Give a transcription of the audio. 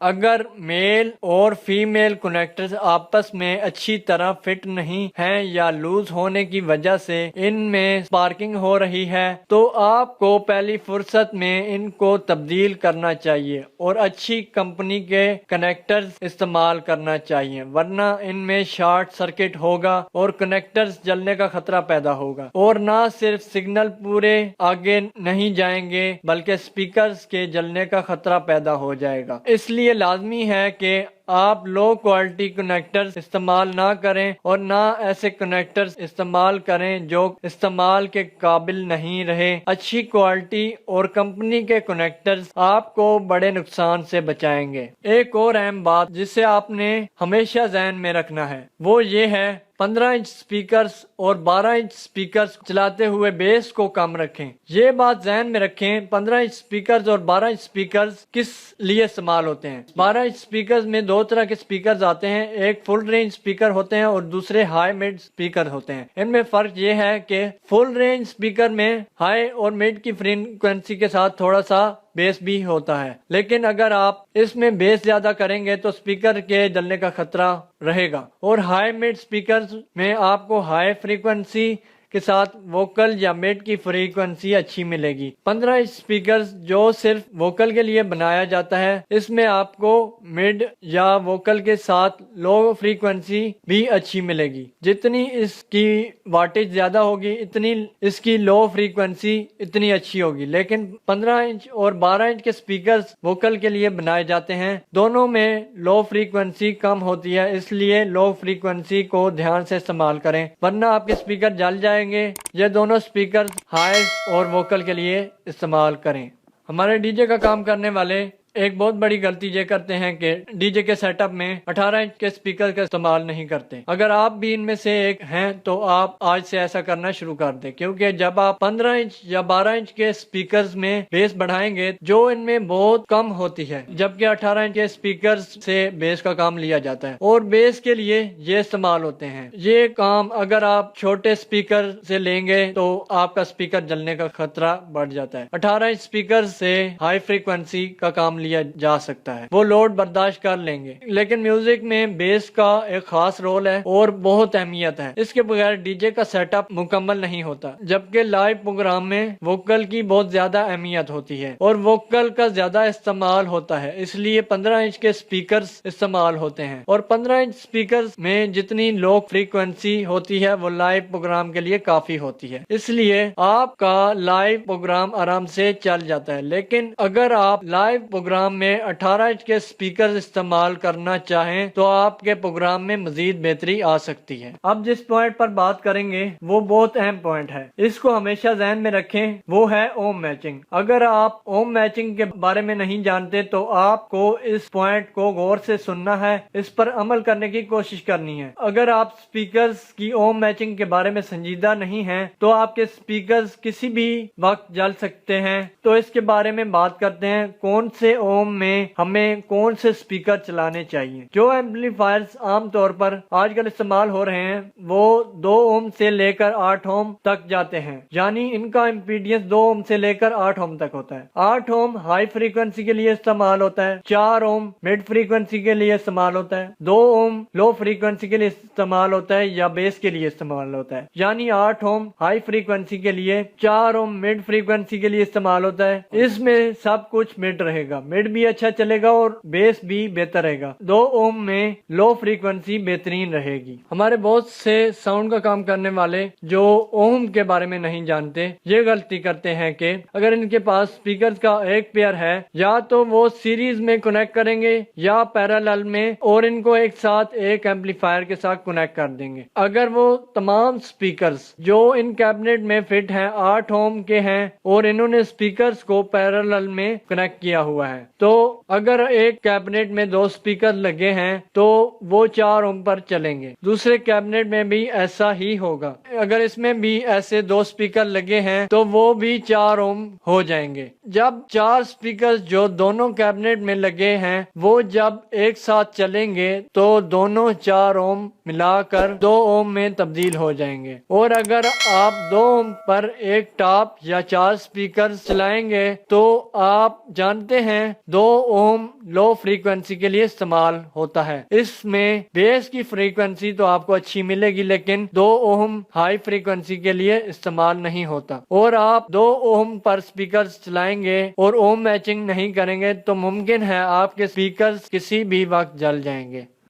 اگر میل اور female connectors آپس میں اچھی طرح فٹ نہیں ہیں یا لوز ہونے کی وجہ سے ان میں سپارکنگ ہو رہی ہے تو آپ کو پہلی فرصت میں ان کو تبدیل کرنا چاہیے اور اچھی کمپنی کے کنیکٹرز استعمال کرنا چاہیے، ورنہ ان میں شارٹ سرکٹ ہوگا اور کنیکٹرز جلنے کا خطرہ پیدا ہوگا، اور نہ صرف سگنل پورے آگے نہیں جائیں گے بلکہ سپیکرز کے جلنے کا خطرہ پیدا ہو جائے گا۔ اس لیے لازمی ہے کہ آپ لو کوالٹی کنیکٹرز استعمال نہ کریں اور نہ ایسے کنیکٹرز استعمال کریں جو استعمال کے قابل نہیں رہے۔ اچھی کوالٹی اور کمپنی کے کنیکٹرز آپ کو بڑے نقصان سے بچائیں گے۔ ایک اور اہم بات جسے آپ نے ہمیشہ ذہن میں رکھنا ہے وہ یہ ہے 15 انچ سپیکرز اور 12 انچ سپیکرز چلاتے ہوئے بیس کو کم رکھیں۔ یہ بات ذہن میں رکھیں 15 انچ سپیکرز اور 12 انچ سپیکرز کس لیے استعمال ہوتے ہیں۔ 12 انچ سپیکرز میں دو طرح کے سپیکرز آتے ہیں، ایک فل رینج سپیکر ہوتے ہیں اور دوسرے ہائی مڈ سپیکر ہوتے ہیں۔ ان میں فرق یہ ہے کہ فل رینج سپیکر میں ہائی اور مڈ کی فریکوینسی کے ساتھ تھوڑا سا بیس بھی ہوتا ہے، لیکن اگر آپ اس میں بیس زیادہ کریں گے تو سپیکر کے جلنے کا خطرہ رہے گا، اور ہائی مڈ سپیکرز میں آپ کو ہائی فریکوینسی کے ساتھ ووکل یا مڈ کی فریکوینسی اچھی ملے گی۔ 15 انچ سپیکرز جو صرف ووکل کے لیے بنایا جاتا ہے، اس میں آپ کو مڈ یا ووکل کے ساتھ لو فریکوینسی بھی اچھی ملے گی۔ جتنی اس کی واٹیج زیادہ ہوگی اتنی اس کی لو فریکوینسی اتنی اچھی ہوگی، لیکن 15 انچ اور 12 انچ کے سپیکرز ووکل کے لیے بنائے جاتے ہیں، دونوں میں لو فریکوینسی کم ہوتی ہے، اس لیے لو فریکوینسی کو دھیان سے استعمال کریں ورنہ آپ کے سپیکر جل جائیں گے۔ یہ دونوں سپیکر ہائی اور ووکل کے لیے استعمال کریں۔ ہمارے ڈی جے کا کام کرنے والے ایک بہت بڑی غلطی یہ کرتے ہیں کہ ڈی جے کے سیٹ اپ میں 18 انچ کے سپیکر کا استعمال نہیں کرتے۔ اگر آپ بھی ان میں سے ایک ہیں تو آپ آج سے ایسا کرنا شروع کر دیں، کیونکہ جب آپ 15 انچ یا 12 انچ کے سپیکرز میں بیس بڑھائیں گے جو ان میں بہت کم ہوتی ہے، جبکہ 18 انچ کے سپیکرز سے بیس کا کام لیا جاتا ہے اور بیس کے لیے یہ استعمال ہوتے ہیں۔ یہ کام اگر آپ چھوٹے سپیکر سے لیں گے تو آپ کا سپیکر جلنے کا خطرہ بڑھ جاتا ہے۔ 18 انچ سپیکر سے ہائی فریکوینسی کا کام لیا جا سکتا ہے، وہ لوڈ برداشت کر لیں گے، لیکن میوزک میں بیس کا ایک خاص رول ہے اور بہت اہمیت ہے۔ اس کے بغیر ڈی جے کا سیٹ اپ مکمل نہیں ہوتا، جبکہ لائیو پروگرام میں ووکل کی بہت زیادہ اہمیت ہوتی ہے اور ووکل کا زیادہ استعمال ہوتا ہے، اس لیے 15 انچ کے سپیکرز استعمال ہوتے ہیں، اور 15 انچ سپیکرز میں جتنی لو فریکوینسی ہوتی ہے وہ لائیو پروگرام کے لیے کافی ہوتی ہے، اس لیے آپ کا لائیو پروگرام آرام سے چل جاتا ہے۔ لیکن اگر آپ لائیو پروگرام میں 18 انچ کے سپیکر استعمال کرنا چاہیں تو آپ کے پروگرام میں مزید بہتری آ سکتی ہے۔ اب جس پوائنٹ پر بات کریں گے وہ بہت اہم پوائنٹ ہے، اس کو ہمیشہ ذہن میں رکھیں، وہ ہے اوم میچنگ۔ اگر آپ اوم میچنگ کے بارے میں نہیں جانتے تو آپ کو اس پوائنٹ کو غور سے سننا ہے، اس پر عمل کرنے کی کوشش کرنی ہے۔ اگر آپ سپیکرز کی اوم میچنگ کے بارے میں سنجیدہ نہیں ہیں تو آپ کے سپیکرز کسی بھی وقت جل سکتے ہیں، تو اس کے بارے میں بات کرتے ہیں کون سے اوم میں ہمیں کون سے سپیکر چلانے چاہیے۔ جو ایمپلیفائرز عام طور پر آج کل استعمال ہو رہے ہیں وہ 2 اوم سے لے کر 8 اوم تک جاتے ہیں، یعنی ان کا امپیڈینس 2 اوم سے لے کر 8 اوم تک ہوتا ہے۔ 8 اوم ہائی فریکوینسی کے لیے استعمال ہوتا ہے، 4 اوم مڈ فریکوینسی کے لیے استعمال ہوتا ہے، 2 اوم لو فریکوینسی کے لیے استعمال ہوتا ہے یا بیس کے لیے استعمال ہوتا ہے، یعنی 8 اوم ہائی فریکوینسی کے لیے، 4 اوم مڈ فریکوینسی کے لیے استعمال ہوتا ہے۔ اس میں سب کچھ مڈ رہے گا، مڈ بھی اچھا چلے گا اور بیس بھی بہتر رہے گا۔ 2 اوم میں لو فریکوینسی بہترین رہے گی۔ ہمارے بہت سے ساؤنڈ کا کام کرنے والے جو اوم کے بارے میں نہیں جانتے یہ غلطی کرتے ہیں کہ اگر ان کے پاس سپیکرز کا ایک پیئر ہے یا تو وہ سیریز میں کنیکٹ کریں گے یا پیرالل میں اور ان کو ایک ساتھ ایک ایمپلیفائر کے ساتھ کنیکٹ کر دیں گے۔ اگر وہ تمام سپیکرز جو ان کیبنٹ میں فٹ ہیں 8 اوم کے ہیں اور انہوں نے سپیکرز کو پیرالل میں کنیکٹ کیا ہوا ہے تو اگر ایک کیبنٹ میں 2 سپیکر لگے ہیں تو وہ 4 اوم پر چلیں گے، دوسرے کیبنٹ میں بھی ایسا ہی ہوگا۔ اگر اس میں بھی ایسے 2 سپیکر لگے ہیں تو وہ بھی 4 اوم ہو جائیں گے۔ جب 4 سپیکر جو دونوں کیبنٹ میں لگے ہیں وہ جب ایک ساتھ چلیں گے تو دونوں 4 اوم ملا کر 2 اوم میں تبدیل ہو جائیں گے۔ اور اگر آپ 2 اوم پر ایک ٹاپ یا 4 سپیکر چلائیں گے تو آپ جانتے ہیں 2 اوم لو فریکوینسی کے لیے استعمال ہوتا ہے۔ اس میں بیس کی فریکوینسی تو آپ کو اچھی ملے گی لیکن 2 اوم ہائی فریکوینسی کے لیے استعمال نہیں ہوتا، اور آپ 2 اوم پر سپیکر چلائیں گے اور اوم میچنگ نہیں کریں گے تو ممکن ہے آپ کے سپیکر کسی بھی وقت جل جائیں گے۔